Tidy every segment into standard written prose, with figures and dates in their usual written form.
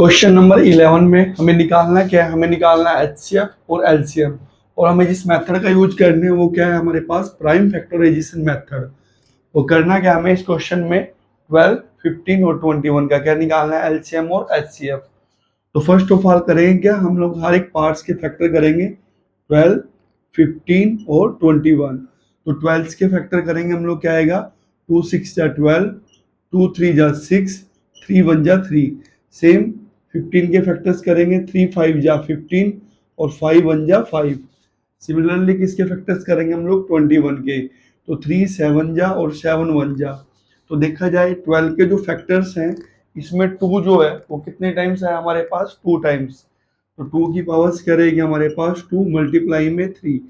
Question number 11 में हमें निकालना क्या है? हमें निकालना है एचसीएफ और एलसीएम। और हमें जिस मेथड का यूज करने हैं वो क्या है? हमारे पास प्राइम फैक्टराइजेशन मेथड। वो करना क्या हमें इस क्वेश्चन में 12, 15 और 21 का क्या निकालना है? एलसीएम और एचसीएफ। तो फर्स्ट ऑफ ऑल करेंगे क्या, हम लोग हर एक पार्ट्स के फैक्टर करेंगे 12, 15 और 21। तो 12 के फैक्टर करेंगे हम लोग, क्या आएगा? 2 6 जा 12, 2 3 जा 6, 3 1 जा 3। सेम 15 के फैक्टर्स करेंगे 3 5 जा 15 और 5 1 जा 5। सिमिलरली किसके फैक्टर्स करेंगे हम लोग? 21 के। तो 3 7 जा और 7 1 जा। तो देखा जाए 12 के जो फैक्टर्स हैं इसमें 2 जो है वो कितने टाइम्स है हमारे पास? 2 टाइम्स। तो 2 की पावर्स क्या रहेगी हमारे पास? 2 मल्टीप्लाई में 3।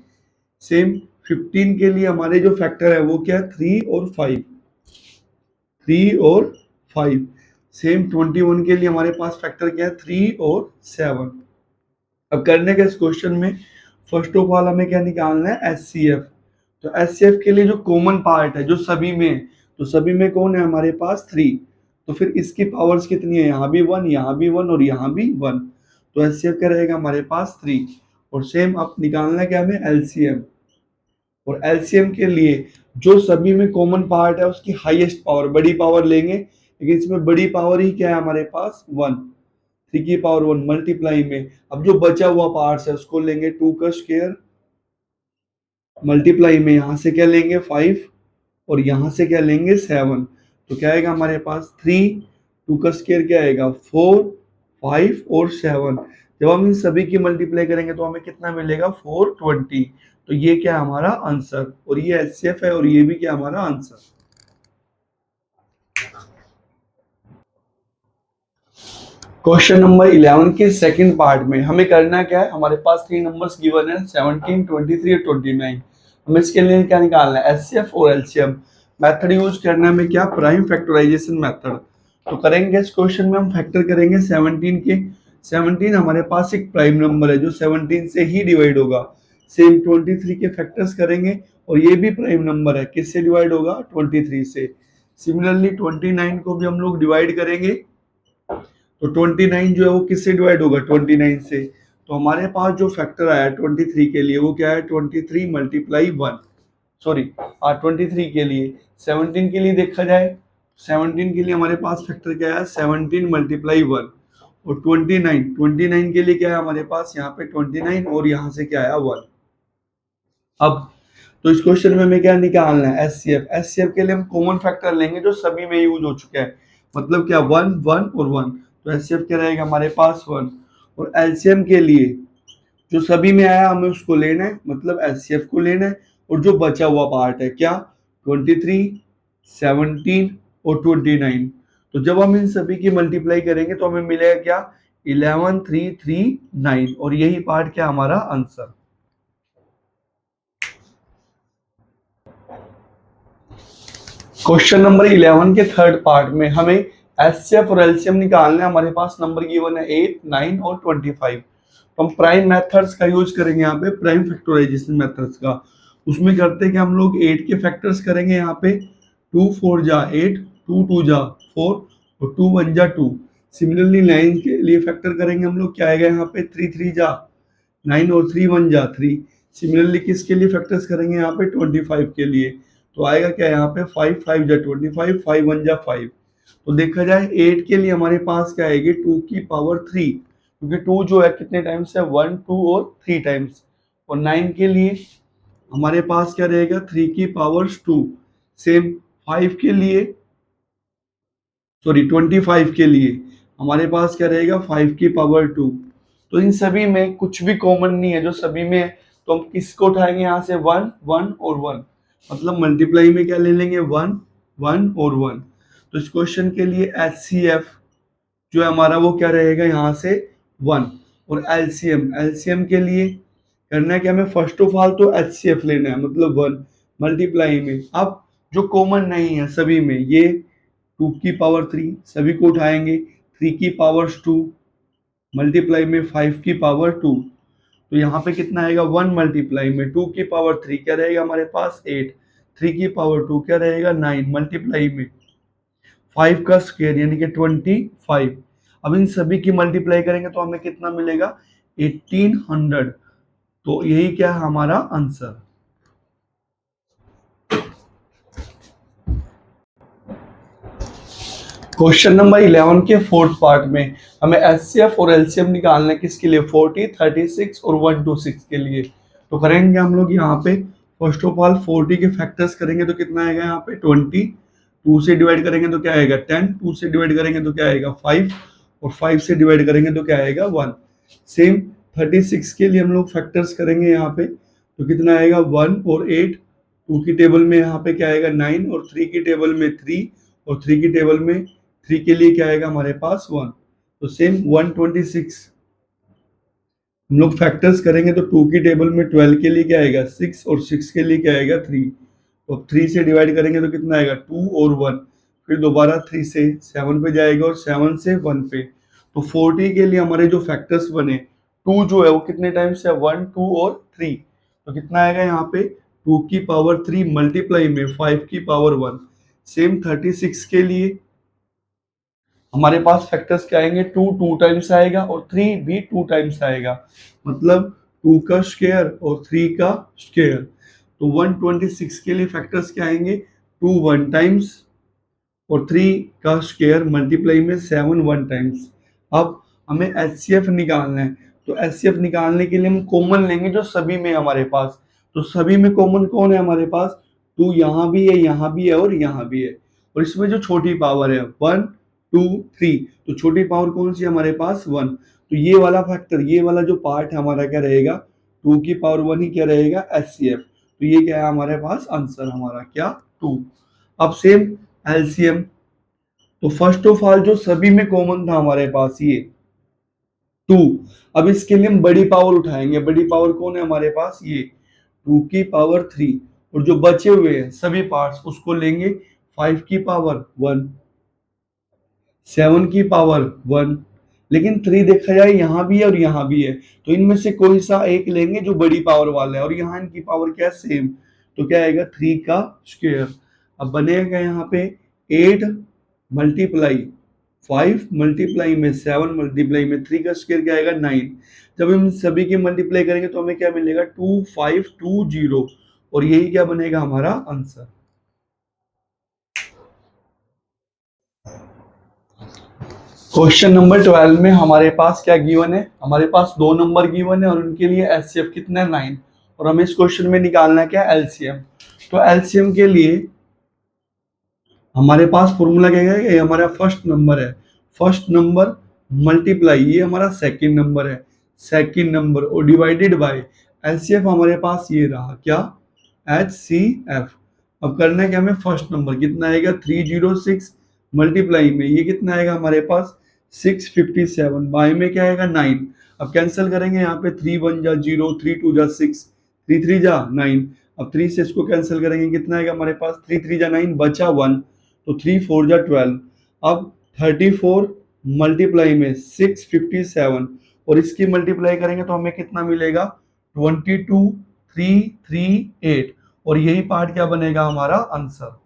सेम 15 के लिए हमारे जो फैक्टर है वो क्या है? 3 और 5। 3 और 5। सेम 21 के लिए हमारे पास फैक्टर क्या है? 3 और 7। अब करने के इस क्वेश्चन में फर्स्ट ऑफ ऑल हमें क्या निकालना है? एचसीएफ। तो एचसीएफ के लिए जो कॉमन पार्ट है जो सभी में है, तो सभी में कौन है हमारे पास? 3। तो फिर इसकी पावर्स कितनी है? यहाँ भी 1, यहाँ भी 1 और यहाँ भी 1। तो एचसीएफ क्या रहेगा हमारे पास? 3। और सेम अब निकालना है क्या हमें? एलसीएम। और एलसीएम के लिए जो सभी में कॉमन पार्ट है उसकी हाईएस्ट पावर, बड़ी पावर लेंगे, लेकिन इसमें बड़ी पावर ही क्या है हमारे पास? 1। 3 की पावर 1 मल्टीप्लाई में अब जो बचा हुआ पार्ट्स है उसको लेंगे 2 का स्क्वायर, मल्टीप्लाई में यहाँ से क्या लेंगे? 5 और यहाँ से क्या लेंगे? 7। तो क्या आएगा हमारे पास? 3, 2 का स्क्वायर क्या आएगा? 4, 5 और 7। जब हम इन सभी की मल्टीप्लाई करेंगे तो हमें कितना मिलेगा? 420। तो ये क्या है हमारा आंसर, और ये एचसीएफ है और ये भी क्या हमारा आंसर। क्वेश्चन नंबर 11 के सेकंड पार्ट में हमें करना क्या है? हमारे पास 3 नंबर्स गिवन है 17, 23 और 29। हमें इसके लिए क्या निकालना है? एचसीएफ और एलसीएम। मेथड यूज करना है हमें क्या? Prime factorisation method. तो करेंगे इस क्वेश्चन में हम फैक्टर करेंगे 17 के। 17 हमारे पास एक प्राइम नंबर है जो 17 से ही डिवाइड होगा। सेम 23 के फैक्टर्स करेंगे और ये भी प्राइम नंबर है, किससे डिवाइड होगा? 23 से। सिमिलरली 29 को भी हम लोग डिवाइड करेंगे, तो 29 जो है वो किससे डिवाइड होगा? 29 से। तो हमारे पास जो फैक्टर आया 23 के लिए वो क्या है? 23 मल्टीप्लाई 1। सॉरी, 23 के लिए। 17 के लिए देखा जाए, 17 के लिए हमारे पास फैक्टर क्या है? 17 मल्टीप्लाई 1। और 29 के लिए क्या है हमारे पास? यहाँ पे 29 और यहाँ से क्या आया? 1। अब तो इस क्वेश्चन में हमें क्या निकालना है? एचसीएफ। एचसीएफ के लिए हम कॉमन फैक्टर लेंगे जो सभी में यूज हो चुका है, मतलब क्या? 1 1 और 1। तो एचसीएफ क्या रहेगा हमारे पास? 1। और एलसीएम के लिए जो सभी में आया हमें उसको लेना है, मतलब एचसीएफ को लेना है। और जो बचा हुआ पार्ट है क्या? 23, 17 और 29। तो जब हम इन सभी की मल्टीप्लाई करेंगे तो हमें मिलेगा क्या? 11339। और यही पार्ट क्या हमारा आंसर। क्वेश्चन नंबर 11 के थर्ड पार्ट में हमें एचसीएफ और एलसीएम निकालना है। हमारे पास नंबर गिवन है 8, 9 और 25। तो हम प्राइम मेथड्स का यूज करेंगे यहाँ पे, प्राइम फैक्टराइजेशन मेथड्स का। उसमें करते हैं कि हम लोग 8 के फैक्टर्स करेंगे यहाँ पे 2 4 जा 8, 2 2 जा 4 और 2 1 जा 2। सिमिलरली 9 के लिए फैक्टर करेंगे हम लोग, क्या आएगा यहाँ पे? 3 3 जा 9 और 3 1 जा 3। सिमिलरली किसके लिए फैक्टर्स करेंगे यहाँ पे? 25 के लिए। तो आएगा क्या यहाँ पे? 5 5 जा 25, 5 1 जा 5। तो देखा जाए 8 के लिए हमारे पास क्या आएगी? 2 की पावर 3, क्योंकि 2 जो है कितने टाइम्स है? 1 2 और 3 टाइम्स। और 9 के लिए हमारे पास क्या रहेगा? 3 की पावर 2। सेम 5 के लिए, सॉरी 25 के लिए हमारे पास क्या रहेगा? 5 की पावर 2। तो इन सभी में कुछ भी कॉमन नहीं है जो सभी में है, तो हम किसको उठाएंगे यहाँ से? 1 1 और 1। मतलब मल्टीप्लाई में क्या ले लेंगे? 1 1 और 1। तो इस क्वेश्चन के लिए एचसीएफ जो है हमारा वो क्या रहेगा यहाँ से? 1। और एलसीएम, एलसीएम के लिए करना है कि हमें फर्स्ट ऑफ ऑल तो एचसीएफ लेना है, मतलब 1 मल्टीप्लाई में। अब जो कॉमन नहीं है सभी में, ये 2 की पावर 3 सभी को उठाएंगे, 3 की पावर 2 मल्टीप्लाई में 5 की पावर 2। तो यहाँ पे कितना आएगा? 1 मल्टीप्लाई में 2 की पावर 3 क्या रहेगा हमारे पास? 8। 3 की पावर 2 क्या रहेगा? 9 मल्टीप्लाई में 5 का स्क्वायर यानी कि 25। अब इन सभी की मल्टीप्लाई करेंगे तो हमें कितना मिलेगा 1800। तो यही क्या है हमारा आंसर। क्वेश्चन नंबर 11 के फोर्थ पार्ट में हमें एचसीएफ और एलसीएम निकालना है किसके लिए 40, 36 और 126 के लिए। तो करेंगे हम लोग यहाँ पे फर्स्ट ऑफ ऑल 40 के फैक्टर्स करेंगे तो कितना आएगा यहाँ पे 20, 2 से डिवाइड करेंगे तो क्या आएगा 10, 2 से डिवाइड करेंगे तो क्या आएगा 5 और 5 से डिवाइड करेंगे तो क्या आएगा 1। सेम 36 के लिए हम लोग फैक्टर्स करेंगे यहाँ पे तो कितना आएगा 1 और 8, 2 की टेबल में यहाँ पे क्या आएगा 9 और 3 की टेबल में 3 और 3 की टेबल में 3 के लिए क्या आएगा हमारे पास 1। तो सेम 126 हम लोग फैक्टर्स करेंगे तो 2 की टेबल में 12 के लिए क्या आएगा 6 और 6 के लिए क्या आएगा 3। तो 3 से डिवाइड करेंगे तो कितना आएगा 2 और 1, फिर दोबारा 3 से 7 पे जाएगा और 7 से 1 पे। तो 40 के लिए हमारे जो फैक्टर्स बने 2 जो है वो कितने टाइम्स है 1, 2 और 3। तो कितना आएगा यहाँ पे 2 की पावर 3 मल्टीप्लाई में 5 की पावर 1। सेम 36 के लिए हमारे पास फैक्टर्स क्या आएंगे 2 2 टाइम्स आएगा और 3 भी 2 टाइम्स आएगा, मतलब 2 का स्क्वायर और 3 का स्क्वायर। तो 126 के लिए फैक्टर्स क्या आएंगे 2 1 टाइम्स और 3 का स्क्वायर मल्टीप्लाई में 7 1 टाइम्स। अब हमें एचसीएफ निकालना है तो एचसीएफ निकालने के लिए हम कॉमन लेंगे जो सभी में हमारे पास। तो सभी में कॉमन कौन है हमारे पास 2 यहाँ भी है, यहाँ भी है और यहाँ भी है। और इसमें जो छोटी पावर है 1 2 3, तो छोटी पावर कौन सी है हमारे पास 1। तो ये वाला फैक्टर ये वाला जो पार्ट है हमारा क्या रहेगा 2 की पावर 1 ही क्या रहेगा एचसीएफ। तो ये क्या है हमारे पास आंसर हमारा क्या 2। अब सेम एलसीएम तो फर्स्ट ऑफ ऑल जो सभी में कॉमन था हमारे पास ये 2। अब इसके लिए हम बड़ी पावर उठाएंगे, बड़ी पावर कौन है हमारे पास ये 2 की पावर 3 और जो बचे हुए हैं सभी पार्ट्स उसको लेंगे 5 की पावर 1, 7 की पावर 1। लेकिन 3 देखा जाए यहाँ भी है और यहाँ भी है तो इनमें से कोई सा एक लेंगे जो बड़ी पावर वाला है और यहाँ इनकी पावर क्या है सेम। तो क्या आएगा 3 का स्क्वायर। अब बनेगा यहाँ पे 8 मल्टीप्लाई 5 मल्टीप्लाई में 7 मल्टीप्लाई में 3 का स्क्वायर क्या आएगा 9। जब हम सभी की मल्टीप्लाई करेंगे तो हमें क्या मिलेगा 2520 और यही क्या बनेगा हमारा आंसर। क्वेश्चन नंबर 12 में हमारे पास क्या गिवन है हमारे पास 2 नंबर गिवन है और उनके लिए एचसीएफ कितना है 9 और हमें इस क्वेश्चन में निकालना है क्या एलसीएम। तो एलसीएम के लिए हमारे पास फॉर्मूला क्या है ये हमारा फर्स्ट नंबर है, फर्स्ट नंबर मल्टीप्लाई ये हमारा सेकंड नंबर है, सेकंड नंबर और डिवाइडेड बाय एलसीएफ हमारे पास ये रहा क्या एचसीएफ। अब करना है क्या हमें फर्स्ट नंबर कितना आएगा 306 मल्टीप्लाई में ये कितना आएगा हमारे पास 657 बाय में क्या आएगा 9। अब कैंसिल करेंगे यहाँ पे 3 1 जा 0, 3 2 जा 6, 3 3 जा 9। अब 3 से इसको कैंसिल करेंगे कितना आएगा हमारे पास 3 3 जा 9 बचा 1 तो 3 4 जा 12। अब 34 मल्टीप्लाई में 657 और इसकी मल्टीप्लाई करेंगे तो हमें कितना मिलेगा 22338 और यही पार्ट क्या बनेगा हमारा आंसर।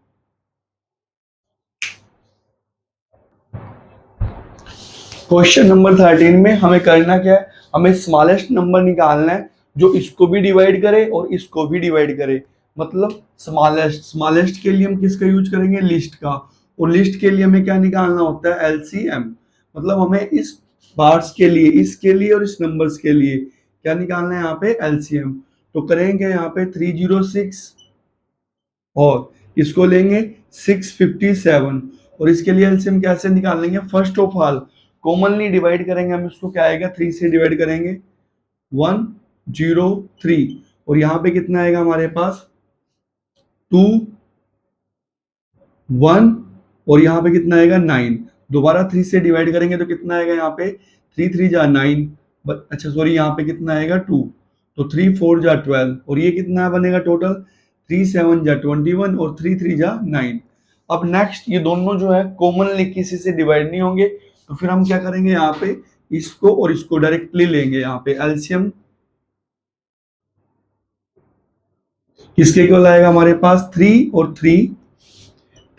क्वेश्चन नंबर 13 में हमें करना क्या है हमें स्मॉलेस्ट नंबर निकालना है जो इसको भी डिवाइड करे और इसको भी डिवाइड करे, मतलब स्मॉलेस्ट के लिए हम किसका यूज करेंगे लिस्ट का और लिस्ट के लिए हमें क्या निकालना होता है एलसीएम। मतलब हमें इस पार्ट्स के लिए इसके लिए और इस नंबर्स के लिए क्या निकालना है यहाँ पे एलसीएम। तो करेंगे यहाँ पे 306 और इसको लेंगे 657 और इसके लिए एलसीएम कैसे निकालेंगे first of all commonly divide करेंगे हम इसको क्या आएगा 3 से डिवाइड करेंगे 103 और यहाँ पे कितना आएगा हमारे पास 2 1 और यहाँ पे कितना आएगा 9। दोबारा 3 से डिवाइड करेंगे तो कितना आएगा यहाँ पे 3 3 जा 9 अच्छा सॉरी यहाँ पे कितना आएगा 2 तो 3 4 जा 12 और ये कितना बनेगा टोटल 3 7 जा 21 और 3 3 जा 9। अब नेक्स्ट ये दोनों जो है कॉमनली किसी से डिवाइड नहीं होंगे तो फिर हम क्या करेंगे यहाँ पे इसको और इसको डायरेक्टली लेंगे यहाँ पे एलसीएम किसके इक्वल आएगा हमारे पास 3 और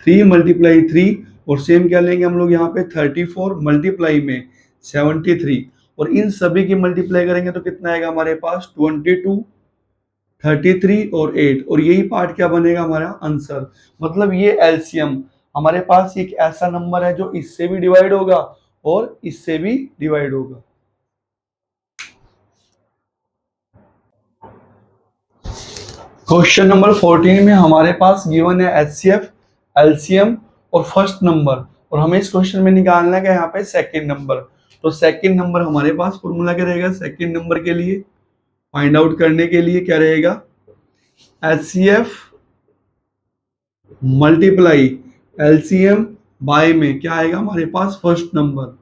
3 मल्टीप्लाई 3 और सेम क्या लेंगे हम लोग यहाँ पे 34 मल्टीप्लाई में 73, और इन सभी की मल्टीप्लाई करेंगे तो कितना आएगा हमारे पास 22, 33 और 8, और यही पार्ट क्या बनेगा हमारा आंसर। मतलब ये एलसीएम हमारे पास एक ऐसा नंबर है जो इससे भी डिवाइड होगा और इससे भी डिवाइड होगा। क्वेश्चन नंबर 14 में हमारे पास गिवन है एचसीएफ, एलसीएम और फर्स्ट नंबर, और हमें इस क्वेश्चन में निकालना है कि यहाँ पे सेकंड नंबर। तो सेकंड नंबर हमारे पास फॉर्मूला क्या रहेगा सेकंड नंबर के लिए, फाइंड आउट करने के लिए क्या रहेगा, एचसीएफ मल्टीप्लाई एलसीएम बाय में क्या आएगा हमारे पास फर्स्ट नंबर।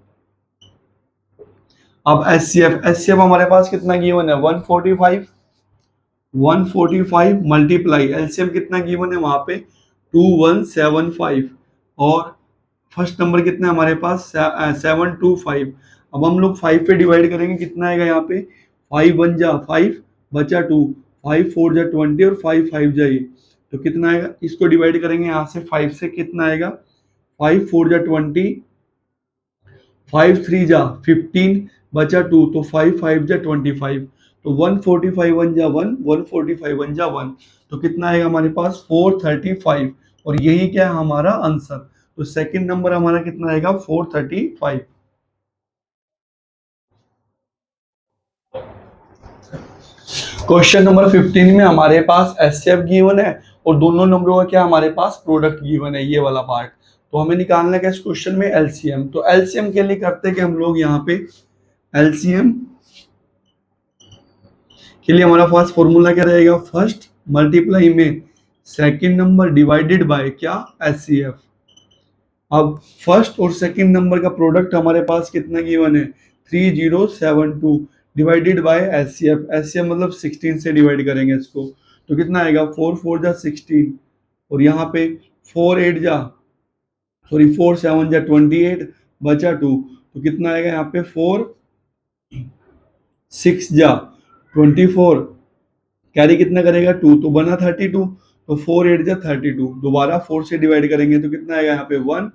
अब एचसीएफ हमारे पास कितना गिवन है 145, 145 मल्टीप्लाई एलसीएम कितना गिवन है वहां पे 2175, और फर्स्ट नंबर कितना है हमारे पास 725। अब हम लोग 5 पे डिवाइड करेंगे, कितना आएगा यहाँ पे 5 1 जा 5 बचा 2, 5 4 जा 20 और 5 5 जा ये, तो कितना आएगा, इसको डिवाइड करेंगे यहाँ से 5 से, कितना आएगा 5 4 जा 20, 5 3 जा 15 बचा 2, तो 5 5 जा 25, तो 145 1 जा 1, 145 1 जा 1, तो कितना आएगा हमारे पास 435, और यही क्या है हमारा आंसर। तो सेकंड नंबर हमारा कितना आएगा 435। क्वेश्चन नंबर 15 में हमारे पास एचसीएफ गिवन है और दोनों नंबरों का क्या हमारे पास प्रोडक्ट गिवन है, ये वाला पार्ट। तो हमें निकालना है इस क्वेश्चन में एलसीएम। तो एलसीएम के लिए करते हैं कि हम लोग यहाँ पे एलसीएम के लिए हमारा फर्स्ट फॉर्मूला क्या रहेगा, फर्स्ट मल्टीप्लाई में सेकंड नंबर डिवाइडेड बाय क्या एचसीएफ। अब फर्स्ट और सेकंड नंबर का प्रोडक्ट हमारे पास कितना गिवन है 3072 डिवाइडेड बाय एचसीएफ, एचसीएफ मतलब 16 से डिवाइड करेंगे इसको, तो कितना आएगा 4 4 जा 16, और यहाँ पे 4 8 जा 4 7 जा 28 बचा 2, तो कितना आएगा यहाँ पे 4 6 जा 24, कैरी कितना करेगा 2, तो बना 32, तो 4 8 जा 32, दोबारा 4 से डिवाइड करेंगे तो कितना आएगा यहाँ पे 1,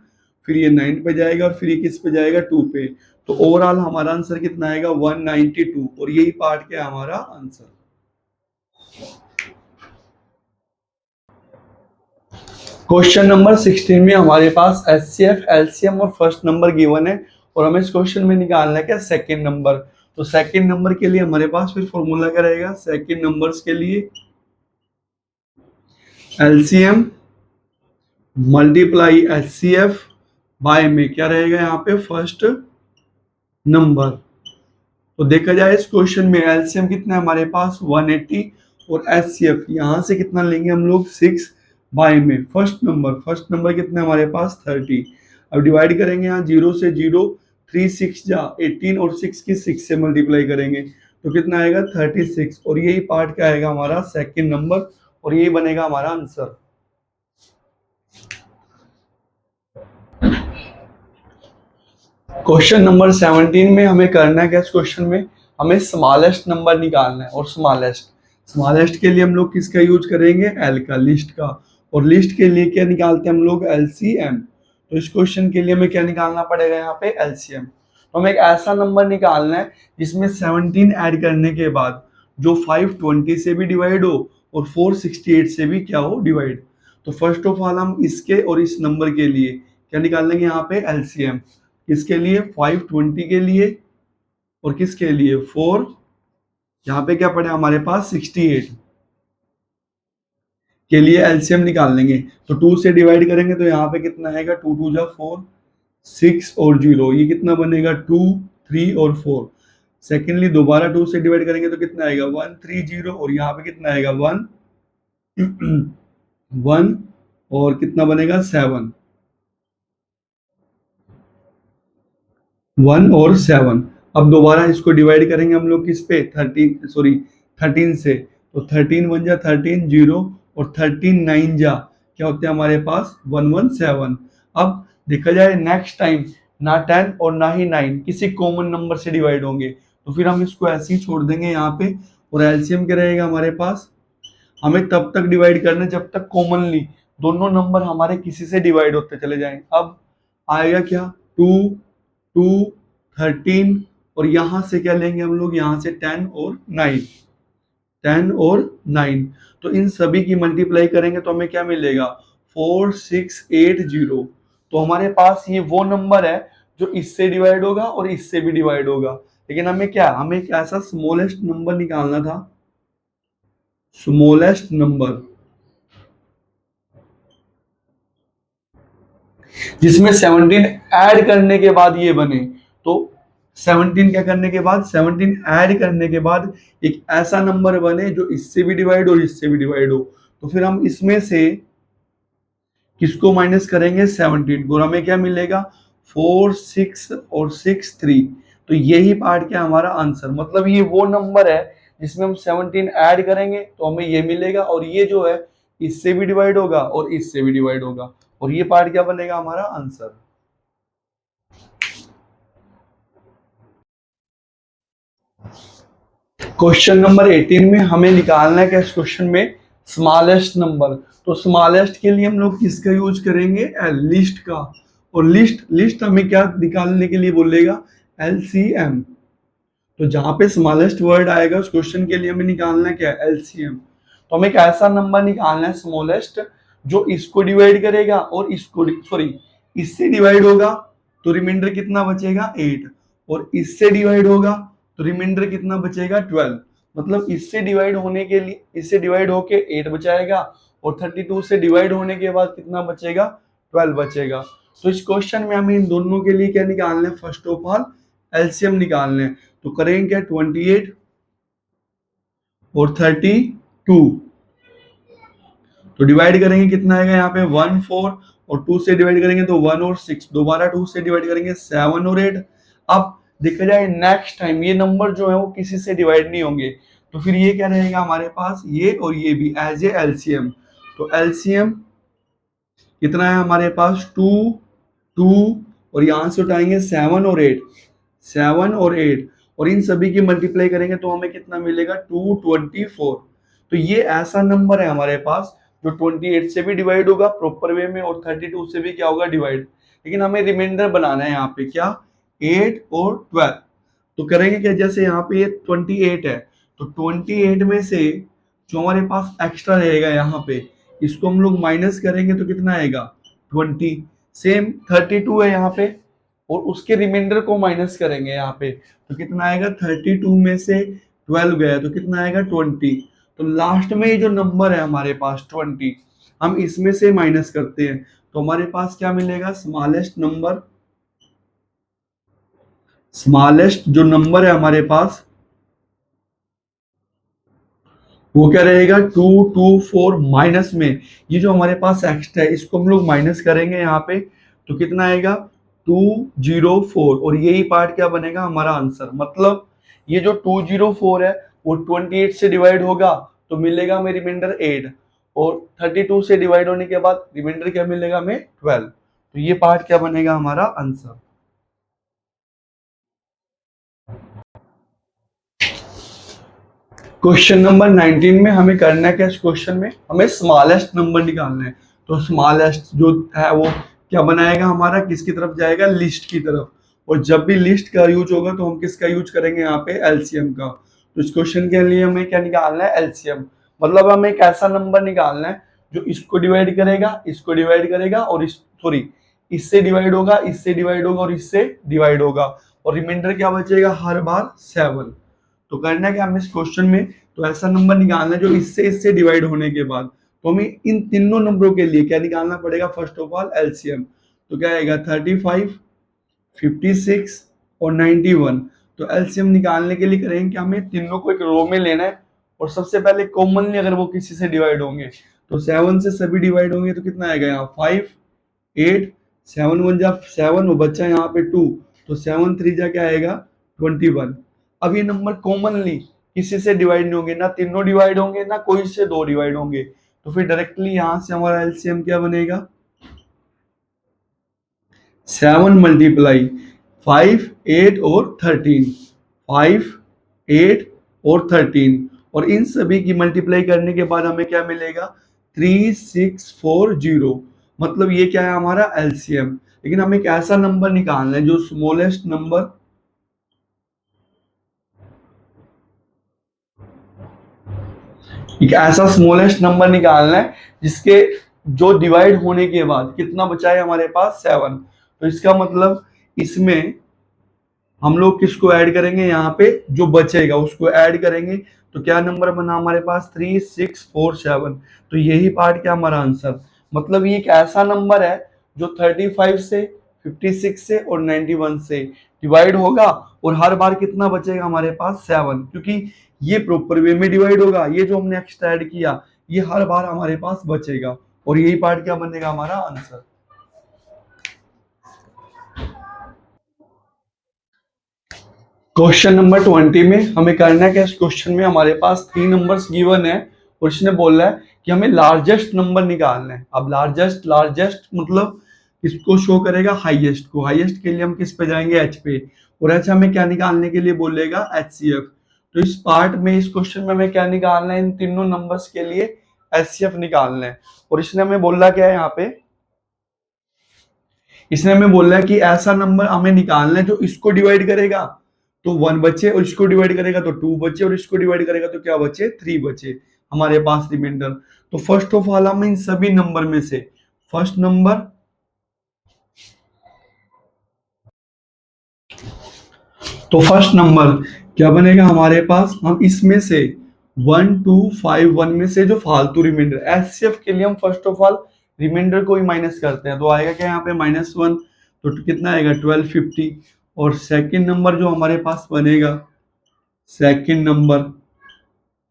फिर ये 9 पे जाएगा और फिर ये किस पे जाएगा 2 पे, तो ओवरऑल हमारा आंसर कितना आएगा 192, और यही पार्ट क्या है हमारा आंसर। क्वेश्चन नंबर 16 में हमारे पास एचसीएफ, एलसीएम और फर्स्ट नंबर गिवन है, और हमें इस क्वेश्चन में निकालना है क्या सेकंड नंबर। तो सेकंड नंबर के लिए हमारे पास फिर फॉर्मूला क्या रहेगा सेकंड नंबर्स के लिए, एलसीएम मल्टीप्लाई एचसीएफ बाय में क्या रहेगा यहाँ पे फर्स्ट नंबर। तो देखा जाए इस क्वेश्चन में एलसीएम कितना है हमारे पास 180, और एचसीएफ यहां से कितना लेंगे हम लोग 6 बाय में फर्स्ट नंबर कितना है हमारे पास 30। अब डिवाइड करेंगे यहाँ 0 से 0, 3 6 जा 18, और 6 की 6 से मल्टीप्लाई करेंगे तो कितना आएगा 36, और यही पार्ट क्या आएगा हमारा सेकंड नंबर, और यही बनेगा हमारा आंसर। क्वेश्चन नंबर 17 में हमें करना है क्या, इस क्वेश्चन में हमें स्मॉलेस्ट नंबर निकालना है, और स्मॉलेस्ट के लिए हम लोग किसका यूज करेंगे एल का, लिस्ट का, और लिस्ट के लिए क्या निकालते हैं हम लोग एलसीएम। तो इस क्वेश्चन के लिए हमें क्या निकालना पड़ेगा यहाँ पे एलसीएम। तो हमें एक ऐसा नंबर निकालना है जिसमें 17 ऐड करने के बाद जो 520 से भी डिवाइड हो और 468 से भी क्या हो डिवाइड। तो फर्स्ट ऑफ ऑल हम इसके और इस नंबर के लिए क्या निकाल लेंगे यहाँ पे एलसीएम, किसके लिए 520 के लिए, और किसके लिए 4, यहाँ पे क्या पड़ा हमारे पास 68 के लिए एलसीएम निकाल लेंगे। तो 2 से डिवाइड करेंगे तो यहाँ पे कितना आएगा 2 2 जा 4, 6 और 0, ये कितना बनेगा 2 3 और 4। सेकेंडली दोबारा 2 से डिवाइड करेंगे तो कितना आएगा 1 3 0, और यहाँ पे कितना आएगा 1 1, और कितना बनेगा 7, 1 और 7। अब दोबारा इसको डिवाइड करेंगे हम लोग किस पे 13 से, तो 13 1 जा 13 0, और 13 9 जा क्या होते हैं हमारे पास 117। अब देखा जाए नेक्स्ट टाइम ना 10 और ना ही 9 किसी कॉमन नंबर से डिवाइड होंगे, तो फिर हम इसको ऐसे ही छोड़ देंगे यहाँ पे, और एलसीएम क्या रहेगा हमारे पास, हमें तब तक डिवाइड करना है जब तक कॉमनली दोनों नंबर हमारे किसी से डिवाइड होते चले जाएं। अब आएगा क्या 2 2 13 और यहाँ से क्या लेंगे हम लोग, यहाँ से 10 और 9, 10 और 9। तो इन सभी की मल्टीप्लाई करेंगे तो हमें क्या मिलेगा, 4680। तो हमारे पास ये वो नंबर है जो इससे डिवाइड होगा और इससे भी डिवाइड होगा। लेकिन हमें एक ऐसा स्मॉलेस्ट नंबर निकालना था, स्मॉलेस्ट नंबर जिसमें 17 ऐड करने के बाद ये बने। तो 17 क्या करने के बाद, 17 ऐड करने के बाद एक ऐसा नंबर बने जो इससे भी डिवाइड और इससे भी डिवाइड हो। तो फिर हम इसमें से किसको माइनस करेंगे, 17 को, हमें क्या मिलेगा, 4 6 और 6 3। तो यही पार्ट क्या हमारा आंसर, मतलब ये वो नंबर है जिसमें हम 17 ऐड करेंगे तो हमें ये मिलेगा, और ये जो है इससे भी डिवाइड होगा और इससे भी डिवाइड होगा, और ये पार्ट क्या बनेगा हमारा आंसर। क्वेश्चन नंबर 18 में हमें निकालना है क्या, इस क्वेश्चन में स्मॉलेस्ट नंबर। तो स्मॉलेस्ट के लिए हम लोग किसका यूज करेंगे, लिस्ट का। और लिस्ट लिस्ट हमें क्या निकालने के लिए बोलेगा, एलसीएम। तो जहां पे स्मॉलेस्ट वर्ड आएगा उस क्वेश्चन के लिए हमें निकालना है क्या, एलसीएम। तो हमें एक ऐसा नंबर निकालना है स्मॉलेस्ट जो इसको डिवाइड करेगा और इसको, सॉरी, इससे डिवाइड होगा तो रिमाइंडर कितना बचेगा, 8, और इससे डिवाइड होगा तो रिमाइंडर कितना बचेगा, 12। मतलब इससे डिवाइड होने के लिए, इससे डिवाइड होके 8 बचाएगा, और 32 से डिवाइड होने के बाद कितना बचेगा, 12 बचेगा। तो इस क्वेश्चन में हमें इन दोनों के लिए क्या निकालना है, फर्स्ट ऑफ ऑल एलसीएम निकालने हैं। तो करेंगे क्या, 28 और 32, तो डिवाइड करेंगे कितना आएगा यहाँ पे, 1 4, और 2 से डिवाइड करेंगे तो 1 और 6, दोबारा 2 से डिवाइड करेंगे 7 और 8। अब देखा जाए नेक्स्ट टाइम ये नंबर जो है वो किसी से डिवाइड नहीं होंगे, तो फिर ये क्या रहेगा हमारे पास, ये और ये भी एज ए एलसीएम। तो एलसीएम कितना है हमारे पास, 2 2, और यहां से उठाएंगे 7 और 8, 7 और 8, और इन सभी की मल्टीप्लाई करेंगे तो हमें कितना मिलेगा, 224। तो ये ऐसा नंबर है हमारे पास जो 28 से भी डिवाइड होगा प्रॉपर वे में, और 32 से भी क्या होगा, डिवाइड। लेकिन हमें रिमाइंडर बनाना है यहाँ पे क्या, 8 और 12। तो करेंगे क्या, जैसे यहाँ पे ये 28 है, तो 28 में से जो हमारे पास एक्स्ट्रा रहेगा यहाँ पे, इसको हम लोग माइनस करेंगे तो कितना आएगा, 20। सेम 32 है यहाँ पे, और उसके रिमाइंडर को माइनस करेंगे यहाँ पे, तो कितना आएगा, 32 में से 12 गया तो कितना आएगा, 20। तो लास्ट में ये जो नंबर है हमारे पास 20, हम इसमें से माइनस करते हैं तो हमारे पास क्या मिलेगा, स्मॉलेस्ट नंबर, स्मॉलेस्ट जो नंबर है हमारे पास वो क्या रहेगा, 224 माइनस में ये जो हमारे पास एक्स्ट्रा है इसको हम लोग माइनस करेंगे यहाँ पे, तो कितना आएगा, 204, और यही पार्ट क्या बनेगा हमारा आंसर। मतलब ये जो 204 है वो 28 से डिवाइड होगा तो मिलेगा हमें रिमाइंडर 8, और 32 से डिवाइड होने के बाद रिमाइंडर क्या मिलेगा हमें, 12। तो ये पार्ट क्या बनेगा हमारा आंसर। क्वेश्चन नंबर 19 में हमें करना है क्या, इस क्वेश्चन में हमें स्मॉलेस्ट नंबर निकालना है। तो स्मॉलेस्ट जो है वो क्या बनाएगा हमारा, किसकी तरफ जाएगा, लिस्ट की तरफ। और जब भी लिस्ट का यूज होगा तो हम किसका यूज करेंगे यहाँ पे, एलसीएम का। तो इस क्वेश्चन के लिए हमें क्या निकालना है, एलसीएम। मतलब हमें एक ऐसा नंबर निकालना है जो इसको डिवाइड करेगा, इसको डिवाइड करेगा, और इस, सॉरी, इससे डिवाइड होगा, इससे डिवाइड होगा, और इससे डिवाइड होगा, और रिमाइंडर क्या बचेगा हर बार, 7। तो करना है कि हमें इस क्वेश्चन में तो ऐसा नंबर निकालना है जो इससे इससे डिवाइड होने के बाद, तो हमें इन तीनों नंबरों के लिए क्या निकालना पड़ेगा, फर्स्ट ऑफ ऑल एलसीएम। तो क्या आएगा, 35 56 और 91। तो एलसीएम निकालने के लिए करेंगे कि हमें तीनों को एक रो में लेना है, और सबसे पहले कॉमनली अगर वो किसी से डिवाइड होंगे तो 7 से सभी डिवाइड होंगे तो कितना आएगा, यहाँ 5 8, 7 1 जा 7, वो बच्चा यहाँ पे 2, तो 7 3 जा क्या आएगा, 21। अब ये नंबर कॉमनली किसी से डिवाइड नहीं होंगे, ना तीनों डिवाइड होंगे ना कोई से दो डिवाइड होंगे, तो फिर डायरेक्टली यहां से हमारा एलसीएम क्या बनेगा, 7 मल्टीप्लाई 5 8 और 13, 5 8 और 13, और इन सभी की मल्टीप्लाई करने के बाद हमें क्या मिलेगा, 3640। मतलब ये क्या है हमारा एलसीएम। लेकिन हमें एक ऐसा नंबर निकालना है जो स्मॉलेस्ट नंबर एक ऐसा स्मॉलेस्ट नंबर निकालना है जिसके जो डिवाइड होने के बाद कितना बचा है हमारे पास 7। तो इसका मतलब इसमें हम लोग किसको ऐड करेंगे, यहाँ पे जो बचेगा उसको ऐड करेंगे। तो क्या नंबर बना हमारे पास 3647। तो यही पार्ट क्या हमारा आंसर। मतलब ये एक ऐसा नंबर है जो 35 से 56 से और 91 से डिवाइड होगा और हर बार कितना बचेगा हमारे पास 7, क्योंकि ये प्रॉपर वे में डिवाइड होगा। ये जो हमने एक्स्ट्रा ऐड किया ये हर बार हमारे पास बचेगा और यही पार्ट क्या बनेगा हमारा आंसर। क्वेश्चन नंबर 20 में हमें करना है कि इस क्वेश्चन में हमारे पास 3 नंबर्स गिवन है और इसने बोला है कि हमें लार्जेस्ट नंबर निकालना है। अब लार्जेस्ट लार्जेस्ट मतलब किसको शो करेगा, हाईएस्ट को। हाईएस्ट के लिए हम किस पे जाएंगे, एच पे। और एच हमें क्या निकालने के लिए बोलेगा, एचसीएफ। तो इस पार्ट में इस क्वेश्चन में हमें क्या निकालना है, इन तीनों नंबर्स के लिए एचसीएफ निकालना है। और इसने हमें बोला क्या है यहाँ पे, इसने हमें बोला है कि ऐसा नंबर हमें निकालना है जो इसको डिवाइड करेगा तो 1 बचे, और इसको डिवाइड करेगा तो 2 बचे, और इसको डिवाइड करेगा तो क्या बचे, 3 बचे हमारे पास रिमाइंडर। तो फर्स्ट ऑफ ऑल हम इन सभी नंबर में से फर्स्ट नंबर, तो फर्स्ट नंबर क्या बनेगा हमारे पास, हम इसमें से 1 2 5 1 में से जो फालतू रिमाइंडर, एचसीएफ के लिए हम फर्स्ट ऑफ ऑल रिमाइंडर को ही माइनस करते हैं। तो आएगा क्या यहाँ पे -1, तो कितना आएगा 1250। और सेकंड नंबर जो हमारे पास बनेगा, सेकंड नंबर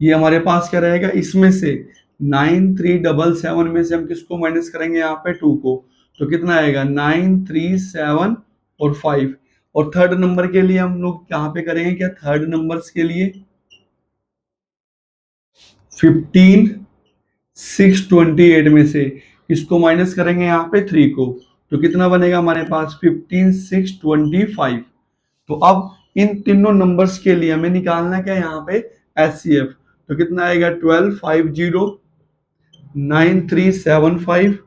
ये हमारे पास क्या रहेगा, इसमें से 9377 में से हम किसको माइनस करेंगे, यहाँ पे 2 को। तो कितना आएगा 937 और 5। और थर्ड नंबर के लिए हम लोग यहाँ पे करेंगे क्या, थर्ड नंबर्स के लिए 15628 में से इसको माइनस करेंगे यहाँ पे 3 को। तो कितना बनेगा हमारे पास 15625। तो अब इन तीनों नंबर्स के लिए हमें निकालना क्या है यहाँ पे, एचसीएफ। तो कितना आएगा 1250 9375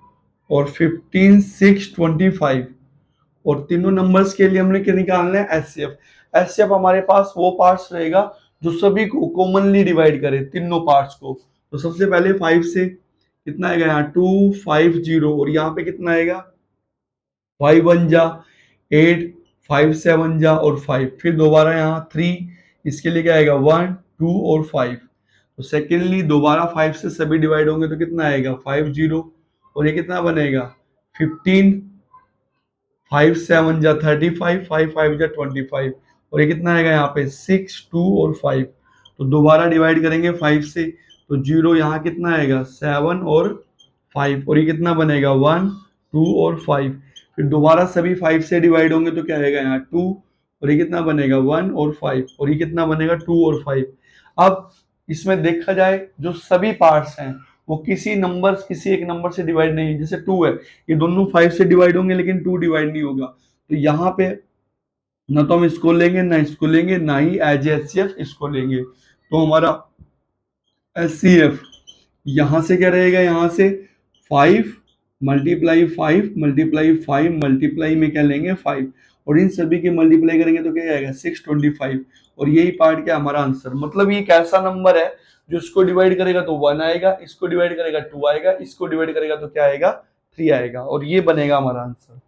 और 15625। और तीनों नंबर्स के लिए हमने क्या निकालना है, एचसीएफ। एचसीएफ हमारे पास वो पार्ट्स रहेगा जो सभी को कॉमनली डिवाइड करे, तीनों पार्ट्स को। तो सबसे पहले 5 से कितना आएगा यहाँ 250, और यहाँ पे कितना आएगा 5 1 जा 8, 5 7 जा और 5, फिर दोबारा यहाँ 3, इसके लिए क्या आएगा 1 2 और 5। तो सेकेंडली दोबारा 5 से सभी डिवाइड होंगे तो कितना आएगा 50, और ये कितना बनेगा 15, 5 7 जा 35, 5 5 जा 25, और ये कितना आएगा यहाँ पे 6 2 और 5। तो दोबारा डिवाइड करेंगे 5 से, तो 0 यहाँ कितना आएगा 7 और 5, और ये कितना बनेगा 1 2 और 5। फिर दोबारा सभी 5 से डिवाइड होंगे तो क्या आएगा यहाँ 2, और ये कितना बनेगा 1 और 5, और ये कितना बनेगा 2 और 5। अब इसमें देखा जाए जो सभी पार्ट्स हैं वो किसी एक नंबर से डिवाइड नहीं है। जैसे 2 है, ये दोनों 5 से डिवाइड होंगे लेकिन 2 डिवाइड नहीं होगा। तो यहाँ पे ना तो हम इसको लेंगे ना इसको लेंगे, ना ही एज एचसीएफ इसको लेंगे। तो हमारा एचसीएफ यहाँ से क्या रहेगा, यहाँ से 5 मल्टीप्लाई 5 मल्टीप्लाई 5 मल्टीप्लाई में क्या लेंगे 5, और इन सभी के मल्टीप्लाई करेंगे तो क्या आएगा 625। और यही पार्ट क्या हमारा आंसर। मतलब ये एक ऐसा नंबर है जो इसको डिवाइड करेगा तो 1 आएगा, इसको डिवाइड करेगा 2 आएगा, इसको डिवाइड करेगा तो क्या आएगा 3 आएगा, और ये बनेगा हमारा आंसर।